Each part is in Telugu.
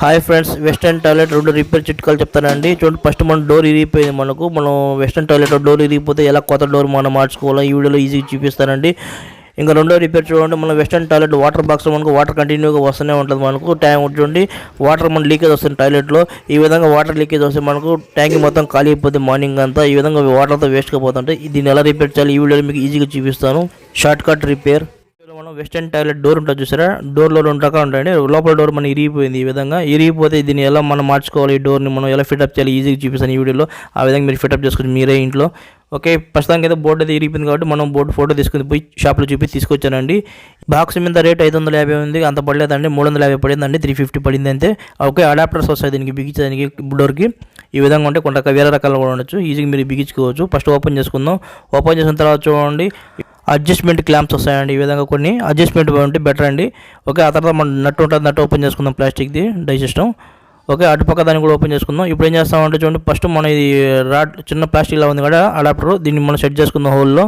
Hi friends, western toilet 2 repair చిట్కాలు చెప్తానండి. చూడండి, ఫస్ట్ మన డోర్ ఇరిగిపోయింది. మనం వెస్టర్న్ టాయిలెట్ డోర్ ఇరిగిపోతే ఎలా కొత్త డోర్ మనం మార్చుకోవాలో ఈ వీడియోలో ఈజీగా చూపిస్తానండి. ఇంకా రెండో రిపేర్ చూడండి, మన వెస్టర్న్ టాయిలెట్ వాటర్ బాక్స్లో మనకు వాటర్ కంటిన్యూగా వస్తూనే ఉంటుంది. మనకు ట్యాంక్ చూడండి, వాటర్ మన లీకేజ్ వస్తుంది టాయిలెట్లో. ఈ విధంగా వాటర్ లీకేజ్ వస్తే మనకు ట్యాంక్ మొత్తం ఖాళీ అయిపోతుంది మార్నింగ్ అంతా. ఈ విధంగా వాటర్తో వేస్ట్గా పోతుంటే దీన్ని ఎలా రిపేర్ చేయాలి ఈ వీడియోలో మీకు ఈజీగా చూపిస్తాను. Short cut repair. మనం వెస్టర్న్ టాయిలెట్ డోర్ ఉంటుంది చూసారా, డోర్లో 2 రకాలు ఉంటాయండి. లోపల డోర్ మనం ఇరిగిపోయింది. ఈ విధంగా ఇరిగిపోతే దీన్ని ఎలా మనం మార్చుకోవాలి, ఈ డోర్ని మనం ఎలా ఫిటప్ చేయాలి ఈజీగా చూపిస్తాను ఈ వీడియోలో. ఆ విధంగా మీరు ఫిటప్ చేసుకుని మీరే ఇంట్లో. ఓకే, ప్రస్తుతానికి అయితే బోర్డు అయితే ఇరిగిపోయింది కాబట్టి మనం బోర్డు ఫోటో తీసుకుని పోయి షాప్లో తీసుకొచ్చానండి. బాక్స్ మీద రేట్ 550 ఉంది, అంత పడలేదండి. 350 పడిందండి, 350 పడింది అంతే. ఓకే, అడాప్టర్స్ వస్తాయి దీనికి బిగించడానికి డోర్కి. ఈ విధంగా ఉంటే కొంత వేరే రకాలు కూడా ఉండొచ్చు, ఈజీగా మీరు బిగించుకోవచ్చు. ఫస్ట్ ఓపెన్ చేసుకుందాం. ఓపెన్ చేసిన తర్వాత చూడండి, అడ్జస్ట్మెంట్ క్లాంప్స్ వస్తాయండి. ఈ విధంగా కొన్ని అడ్జస్ట్మెంట్ ఉంటే బెటర్ అండి. ఓకే, ఆ తర్వాత మనం నట్టు ఉంటుంది, నట్టు ఓపెన్ చేసుకుందాం, ప్లాస్టిక్ది డై సిస్టమ్. ఓకే, అటుపక్క దాన్ని కూడా ఓపెన్ చేసుకుందాం. ఇప్పుడు ఏం చేస్తామంటే చూడండి, ఫస్ట్ మనం ఇది రాడ్ చిన్న ప్లాస్టిక్లా ఉంది కదా అడాప్టర్, దీన్ని మనం సెట్ చేసుకుందాం హోల్లో.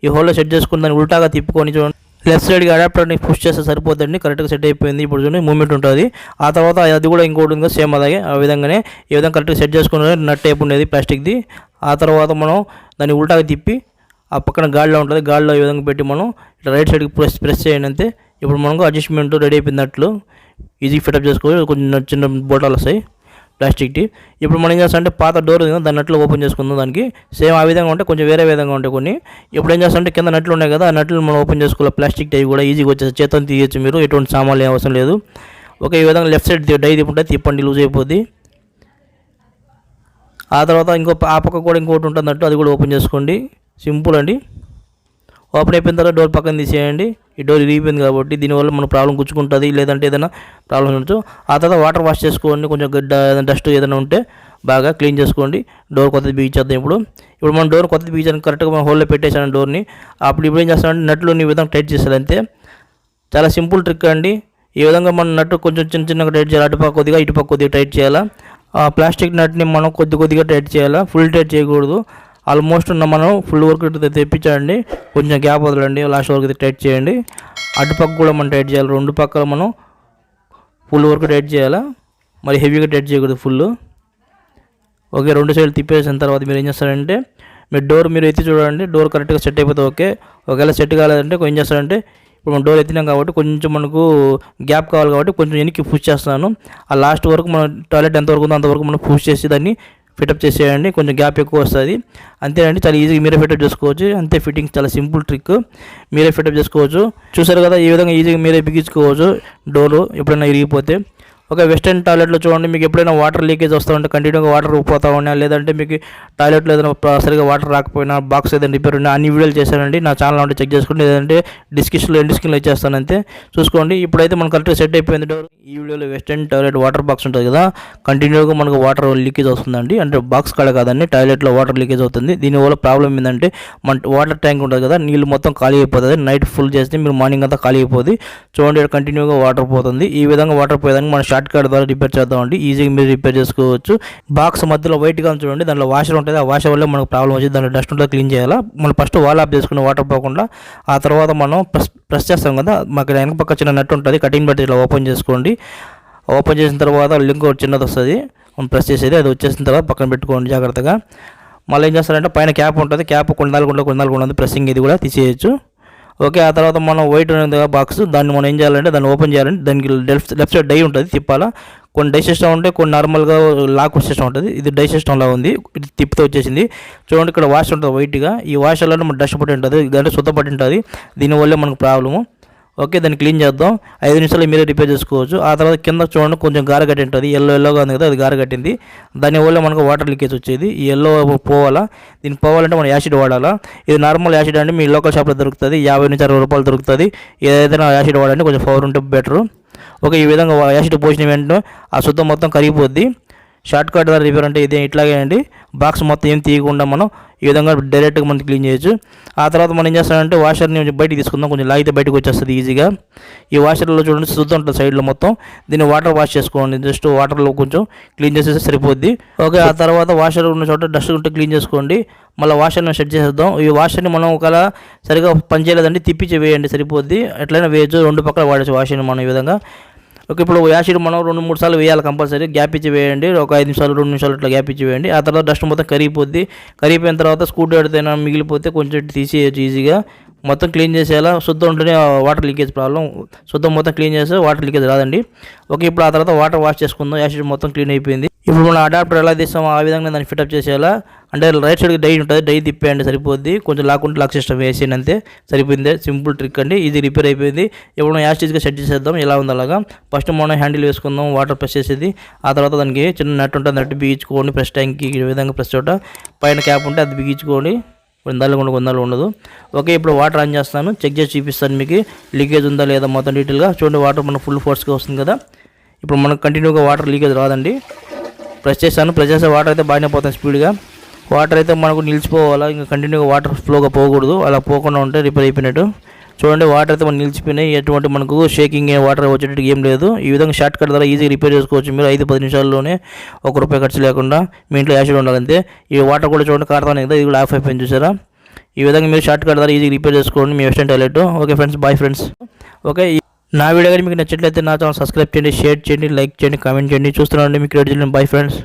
ఈ హోల్లో సెట్ చేసుకుని దాన్ని ఉల్టాగా తిప్పుకొని చూడండి, లెఫ్ట్ సైడ్కి అడాప్టర్ని పుష్ చేస్తే సరిపోతుందండి. కరెక్ట్గా సెట్ అయిపోయింది. ఇప్పుడు చూడండి మూమెంట్ ఉంటుంది. ఆ తర్వాత అది కూడా ఇంకోటి ఉంది సేమ్ అలాగే. ఆ విధంగానే ఈ విధంగా కరెక్ట్గా సెట్ చేసుకుని నట్ టైప్ ఉండేది ప్లాస్టిక్ది. ఆ తర్వాత మనం దాన్ని ఉల్టాగా తిప్పి ఆ పక్కన గాడిలో ఉంటుంది, గాడిలో ఈ విధంగా పెట్టి మనం ఇట్లా రైట్ సైడ్కి ప్రెస్ చేయండి అంతే. ఇప్పుడు మనకు అడ్జస్ట్మెంట్ రెడీ అయిపోయినట్లు ఈజీ ఫిటప్ చేసుకోవాలి. కొంచెం చిన్న బోటాలు వస్తాయి ప్లాస్టిక్ది. ఇప్పుడు మనం ఏం చేస్తామంటే పాత డోర్ దాని నట్లు ఓపెన్ చేసుకుందాం. దానికి సేమ్ ఆ విధంగా ఉంటే కొంచెం వేరే విధంగా ఉంటాయి కొన్ని. ఇప్పుడు ఏం చేస్తామంటే కింద నట్లు ఉన్నాయి కదా, ఆ నట్లు మనం ఓపెన్ చేసుకోవాలి. ప్లాస్టిక్ టై కూడా ఈజీగా వచ్చేసి చేతితో తీయచ్చు మీరు, ఎటువంటి సామాన్లు అవసరం లేదు. ఓకే, ఈ విధంగా లెఫ్ట్ సైడ్ డై తిప్పుంటే తిప్పండి, లూజ్ అయిపోద్ది. ఆ తర్వాత ఆ పక్క కూడా ఇంకోటి ఉంటుంది నట్టు, అది కూడా ఓపెన్ చేసుకోండి. సింపుల్ అండి. ఓపెన్ అయిపోయిన తర్వాత డోర్ పక్కన తీసేయండి. ఈ డోర్ ఇరిగిపోయింది కాబట్టి దీనివల్ల మన ప్రాబ్లం గుచ్చుకుంటుంది, లేదంటే ఏదైనా ప్రాబ్లం ఉండొచ్చు. ఆ తర్వాత వాటర్ వాష్ చేసుకోండి, కొంచెం గడ్డ డస్ట్ ఏదైనా ఉంటే బాగా క్లీన్ చేసుకోండి. డోర్ కొత్తది బిగించేద్దాం. ఇప్పుడు మనం డోర్ కొత్తది బిగించాను, కరెక్ట్గా మనం హోల్లో పెట్టేసాను డోర్ని. ఇప్పుడు ఏం చేస్తామంటే నట్లు ఈ విధంగా టైట్ చేసేది అంతే. చాలా సింపుల్ ట్రిక్ అండి. ఈ విధంగా మనం నట్టు కొంచెం చిన్నగా టైట్ చేయాలి. అటుపక్క కొద్దిగా ఇటుపక్క కొద్దిగా టైట్ చేయాలా. ప్లాస్టిక్ నట్ని మనం కొద్దిగా టైట్ చేయాలా, ఫుల్ టైట్ చేయకూడదు. ఆల్మోస్ట్ మనం ఫుల్ వర్క్ తెప్పించండి, కొంచెం గ్యాప్ వదలండి, లాస్ట్ వరకు టైట్ చేయండి. అటుపక్క కూడా మనం టైట్ చేయాలి. 2 పక్కల మనం ఫుల్ వర్క్ టైట్ చేయాలా, మరి హెవీగా టైట్ చేయకూడదు ఫుల్. ఓకే, 2 సైడ్లు తిప్పేసిన తర్వాత మీరు ఏం చేస్తారంటే మీరు డోర్ ఎత్తి చూడండి, డోర్ కరెక్ట్గా సెట్ అయిపోతే ఓకే. ఒకవేళ సెట్ కాలేదంటే ఏం చేస్తారంటే ఇప్పుడు మనం డోర్ ఎత్తినాం కాబట్టి కొంచెం మనకు గ్యాప్ కావాలి కాబట్టి కొంచెం వెనక్కి పుష్ చేస్తున్నాను. ఆ లాస్ట్ వరకు మన టాయిలెట్ ఎంతవరకు ఉందో అంతవరకు మనం పుష్ చేసి దాన్ని ఫిటప్ చేసేయండి. కొంచెం గ్యాప్ ఎక్కువ వస్తుంది అంతేనండి. చాలా ఈజీగా మీరే ఫిటప్ చేసుకోవచ్చు. అంతే, ఫిట్టింగ్ చాలా సింపుల్ ట్రిక్, మీరే ఫిటప్ చేసుకోవచ్చు. చూసారు కదా, ఈ విధంగా ఈజీగా మీరే బిగించుకోవచ్చు డోరు ఎప్పుడైనా ఇరిగిపోతే. ఒక వెస్టర్న్ టాయిలెట్లో చూడండి, మీకు ఎప్పుడైనా వాటర్ లీకేజ్ వస్తూ ఉంటే కంటిన్యూగా వాటర్ పోతా ఉన్నా, లేదంటే మీకు టాయిలెట్లో ఏదైనా సరిగా వాటర్ రాకపోయినా, బాక్స్ ఏదైనా రిపేర్ ఉన్నా, అన్ని వీడియోలు చేశానండి. నా ఛానల్ ఉంటే చెక్ చేసుకోండి, లేదంటే డిస్క్రిప్షన్లో ఇచ్చేస్తాను అంతే, చూసుకోండి. ఇప్పుడైతే మనకు కరెక్ట్గా సెట్ అయిపోయింది డోర్. ఈ వీడియోలో వెస్టర్న్ టాయిలెట్ వాటర్ బాక్స్ ఉంటుంది కదా, కంటిన్యూగా మనకు వాటర్ లీకేజ్ వస్తుందండి. అంటే బాక్స్ కాడ కాదండి, టాయిలెట్లో వాటర్ లీకేజ్ అవుతుంది. దీనివల్ల ప్రాబ్లం ఏంటంటే మన వాటర్ ట్యాంక్ ఉంటుంది కదా, నీళ్ళు మొత్తం ఖాళీ అయిపోతుంది. నైట్ ఫుల్ చేస్తే మీరు మార్నింగ్ అంతా ఖాళీ అయిపోతుంది. చూడండి, కంటిన్యూగా వాటర్ పోతుంది. ఈ విధంగా వాటర్ పోయేదానికి మన షార్ట్ కట్ ద్వారా రిపేర్ చేద్దామండి. ఈజీగా మీరు రిపేర్ చేసుకోవచ్చు. బాక్స్ మధ్యలో వైట్గా చూడండి, దాంట్లో వాషర్ ఉంటుంది. ఆ వాషర్ వల్ల మనకు ప్రాబ్లం వచ్చి దాంట్లో డస్ట్ ఉంటుంది, క్లీన్ చేయాలా. మనం ఫస్ట్ వాల్ ఆఫ్ చేసుకుని వాటర్ పోకుండా, ఆ తర్వాత మనం ప్రెస్ చేస్తాం కదా, మాకు వెనక పక్క చిన్న నట్ ఉంటుంది, కటింగ్ బట్టి ఇలా ఓపెన్ చేసుకోండి. ఓపెన్ చేసిన తర్వాత లింక్ చిన్నది వస్తుంది, మనం ప్రెస్ చేసేది. అది వచ్చేసిన తర్వాత పక్కన పెట్టుకోండి జాగ్రత్తగా. మళ్ళీ ఏం చేస్తారంటే పైన క్యాప్ ఉంటుంది, క్యాప్ కొన్నాళ్ళు ఉంటుంది, ప్రెస్సింగ్ ఇది కూడా తీసేయచ్చు. ఓకే, ఆ తర్వాత మనం వైట్ ఉంది కదా బాక్స్, దాన్ని మనం ఏం చేయాలంటే దాన్ని ఓపెన్ చేయాలంటే దానికి లెఫ్ట్ సైడ్ డై ఉంటుంది, తిప్పాలా. కొన్ని డై సిస్టమ్ ఉంటాయి, కొన్ని నార్మల్గా లాక్ సిస్టమ్ ఉంటుంది. ఇది డై సిస్టమ్లా ఉంది, ఇది తిప్పితే వచ్చేసింది. చూడండి, ఇక్కడ వాష్ ఉంటుంది వైట్గా. ఈ వాషర్లో మనకు డస్ట్ పట్టి ఉంటుంది, దాంట్లో శుద్ధ పట్టి ఉంటుంది. దీనివల్ల మనకు ప్రాబ్లము. ఓకే, దాన్ని క్లీన్ చేద్దాం. 5 నిమిషాలు మీరే రిపేర్ చేసుకోవచ్చు. ఆ తర్వాత కింద చూడండి కొంచెం గార కట్టి ఉంటుంది, ఎల్లోగా ఉంది కదా, అది గార కట్టింది. దానివల్ల మనకు వాటర్ లీకేజ్ వచ్చేది. ఈ ఎల్లో పోవాలా. దీన్ని పోవాలంటే మనం యాసిడ్ వాడాలా. ఇది నార్మల్ యాసిడ్ అండి, మీ లోకల్ షాప్లో దొరుకుతుంది, 50 నుంచి 60 రూపాయలు దొరుకుతుంది. ఏదైనా యాసిడ్ వాడండి, కొంచెం పవర్ ఉంటే బెటరు. ఓకే, ఈ విధంగా యాసిడ్ పోసిన వెంటనే ఆ శుద్ధం మొత్తం కరిగిపోద్ది. షార్ట్ కట్ ద్వారా రిపేర్ అంటే ఇదే, ఇట్లాగే అండి. బాక్స్ మొత్తం ఏం తీయకుండా మనం ఈ విధంగా డైరెక్ట్గా మనం క్లీన్ చేయొచ్చు. ఆ తర్వాత మనం ఏం చేస్తామంటే వాషర్ని బయటికి తీసుకుందాం, కొంచెం లాగితే బయటకు వచ్చేస్తుంది ఈజీగా. ఈ వాషర్లో చూడండి శుద్ధం ఉంటుంది సైడ్లో మొత్తం, దీన్ని వాటర్ వాష్ చేసుకోండి. జస్ట్ వాటర్లో కొంచెం క్లీన్ చేసేస్తే సరిపోద్ది. ఓకే, ఆ తర్వాత వాషర్ ఉన్న చోట డస్ట్ ఉంటే క్లీన్ చేసుకోండి. మళ్ళీ వాషర్ని సెట్ చేసేద్దాం. ఈ వాషర్ని మనం ఒకవేళ సరిగా పనిచేయలేదండి, తిప్పించి వేయండి, సరిపోద్ది. ఎట్లయినా వేయచ్చు, 2 పక్కల వాడచ్చు వాషర్ని మనం ఈ విధంగా. ఓకే, ఇప్పుడు యాసిడ్ మనం 2-3 సార్లు వేయాలి కంపల్సరీ. గ్యాప్ ఇచ్చి వేయండి, ఒక 5 నిమిషాలు 2 నిమిషాలు ఇట్లా గ్యాప్ ఇచ్చి వేయండి. ఆ తర్వాత డస్ట్ మొత్తం కరిగిపోద్ది. కరిగిపోయిన తర్వాత స్క్రూ డ్రైవర్తో మిగిలిపోతే కొంచెం తీసేయచ్చు ఈజీగా. మొత్తం క్లీన్ చేసేలా, శుద్ధం ఉంటేనే వాటర్ లీకేజ్ ప్రాబ్లం. శుద్ధం మొత్తం క్లీన్ చేస్తే వాటర్ లీకేజ్ రాదండి. ఓకే, ఇప్పుడు ఆ తర్వాత వాటర్ వాష్ చేసుకుందాం. యాసిడ్ మొత్తం క్లీన్ అయిపోయింది. ఇప్పుడు మనం అడాప్టర్ ఎలా తీస్తామో ఆ విధంగా దాన్ని ఫిటప్ చేసేలా. అంటే రైట్ సైడ్కి డై ఉంటుంది, డై తిప్పేయండి సరిపోద్ది. కొంచెం లాక్కుంటే లాక్ సిస్టమ్ వేసేయండి, అంతే సరిపోయింది. సింపుల్ ట్రిక్ అండి, ఈజీ రిపేర్ అయిపోయింది. ఇప్పుడు మనం యాసిడ్గా సెట్ చేసేద్దాం ఎలా ఉంది అలాగా. ఫస్ట్ మనం హ్యాండిల్ వేసుకుందాం, వాటర్ ప్రెస్ చేసేది. ఆ తర్వాత దానికి చిన్న నట్ ఉంటుంది, నట్టు బిగించుకోండి. ప్రెస్ ట్యాంక్కి ఈ విధంగా ప్రెస్ చోట పైన క్యాప్ ఉంటే అది బిగించుకోండి. కొందాలు ఉండదు. ఓకే, ఇప్పుడు వాటర్ ఆన్ చేస్తాను, చెక్ చేసి చూపిస్తాను మీకు లీకేజ్ ఉందా లేదా మొత్తం డీటెయిల్గా. చూడండి, వాటర్ మనకు ఫుల్ ఫోర్స్గా వస్తుంది కదా. ఇప్పుడు మనకు కంటిన్యూగా వాటర్ లీకేజ్ రాదండి. ప్రెస్ చేస్తాను, ప్రెస్ చేస్తే వాటర్ అయితే బాగానే పోతాయి స్పీడ్గా. వాటర్ అయితే మనకు నిలిచిపోవాలా, ఇంకా కంటిన్యూగా వాటర్ ఫ్లోగా పోకూడదు. అలా పోకుండా ఉంటే రిపేర్ అయిపోయినట్టు. చూడండి, వాటర్ అయితే మనం నిలిచిపోయినాయి. ఎటువంటి మనకు షేకింగ్ వాటర్ వచ్చేటట్టు ఏం లేదు. ఈ విధంగా షార్ట్ కట్ ద్వారా ఈజీగా రిపేర్ చేసుకోవచ్చు మీరు 5-10 నిమిషాల్లోనే, ₹1 ఖర్చు లేకుండా. మీ ఇంట్లో యాసిడ్ ఉండాలంతే. ఈ వాటర్ కూడా చూడండి కారుతానే కదా, ఇది కూడా ఆఫ్ అయిపోయింది చూసారా. ఈ విధంగా మీరు షార్ట్ కట్ ద్వారా ఈజీగా రిపేర్ చేసుకోండి మీ western toilet. Okay friends, bye friends. Okay, నా వీడియో కానీ మీకు నచ్చినట్లయితే నా ఛానల్ సబ్స్క్రైబ్ చేయండి, షేర్ చేయండి, లైక్ చేయండి, కామెంట్ చేయండి. చూస్తున్నాండి మీకు బాయ్ ఫ్రెండ్స్.